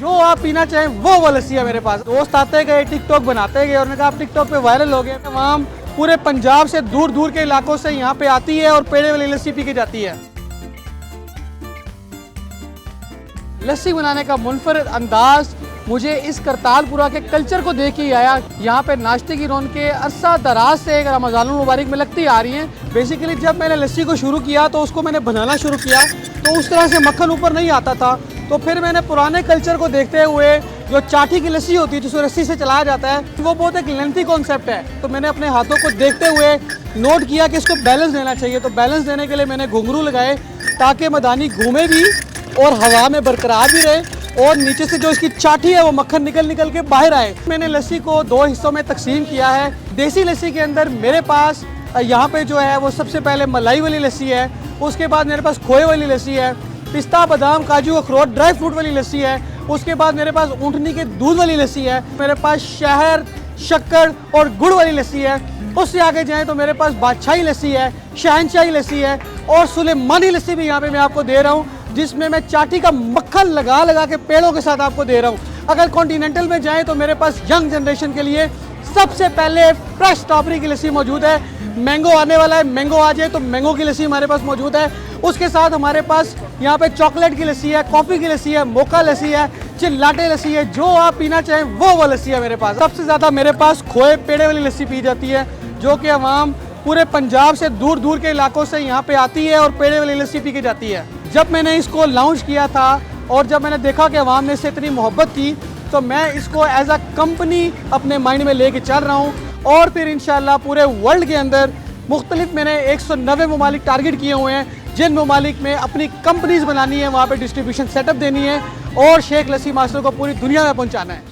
जो आप पीना चाहें वो लस्सी है मेरे पास। दोस्त आते गए, टिकटॉक बनाते गए और उन्होंने कहा आप टिकटॉक पे वायरल हो गए। तमाम पूरे पंजाब से दूर दूर के इलाकों से यहाँ पे आती है और पेड़े वाली लस्सी पी के जाती है। लस्सी बनाने का मुनफरद अंदाज मुझे इस करतालपुरा के कल्चर को देख ही आया। यहाँ पे नाश्ते की रौनकें अरसा दराज से रमज़ानुल मुबारक में लगती आ रही हैं। बेसिकली जब मैंने लस्सी को शुरू किया तो उसको मैंने बनाना शुरू किया तो उस तरह से मक्खन ऊपर नहीं आता था। तो फिर मैंने पुराने कल्चर को देखते हुए जो चाठी की लस्सी होती है जिसको रस्सी से चलाया जाता है वो बहुत एक लेंथी कॉन्सेप्ट है। तो मैंने अपने हाथों को देखते हुए नोट किया कि इसको बैलेंस देना चाहिए। तो बैलेंस देने के लिए मैंने घुंघरू लगाए ताकि मदानी घूमे भी और हवा में बरकरार भी रहे और नीचे से जो इसकी चाठी है वो मक्खन निकल निकल के बाहर आए। मैंने लस्सी को 2 हिस्सों में तकसीम किया है। देसी लस्सी के अंदर मेरे पास यहाँ पे जो है वो सबसे पहले मलाई वाली लस्सी है, उसके बाद मेरे पास खोए वाली लस्सी है, पिस्ता बादाम काजू अखरोट ड्राई फ्रूट वाली लस्सी है, उसके बाद मेरे पास ऊँटनी के दूध वाली लस्सी है, मेरे पास शहर शक्कर और गुड़ वाली लस्सी है। उससे आगे जाएँ तो मेरे पास बादशाही लस्सी है, शहनशाही लस्सी है और सुलेमानी लस्सी भी यहाँ पे मैं आपको दे रहा हूँ जिसमें मैं चाटी का मक्खन लगा लगा के पेड़ों के साथ आपको दे रहा हूँ। अगर कॉन्टिनेंटल में जाएं तो मेरे पास यंग जनरेशन के लिए सबसे पहले फ्रेश स्ट्रॉबेरी की लस्सी मौजूद है। मैंगो आने वाला है, मैंगो आ जाए तो मैंगो की लस्सी हमारे पास मौजूद है। उसके साथ हमारे पास यहाँ पे चॉकलेट की लस्सी है, कॉफ़ी की लस्सी है, मोका लस्सी है, चिल्लाटे लस्सी है। जो आप पीना चाहें वो लस्सी है मेरे पास। सबसे ज़्यादा मेरे पास खोए पेड़े वाली लस्सी पी जाती है जो कि अवाम पूरे पंजाब से दूर दूर के इलाकों से यहाँ पे आती है और पेड़े वाली लस्सी पी के जाती है। जब मैंने इसको लॉन्च किया था और जब मैंने देखा कि अवाम ने इससे इतनी मोहब्बत की तो मैं इसको एज अ कंपनी अपने माइंड में लेके चल रहा हूँ और फिर इंशाल्लाह पूरे वर्ल्ड के अंदर मुख्तलिफ मैंने 190 ममालिक टारगेट किए हुए हैं जिन ममालिक में अपनी कंपनीज बनानी है, वहाँ पे डिस्ट्रीब्यूशन सेटअप देनी है और शेख लस्सी मास्टर को पूरी दुनिया में पहुँचाना है।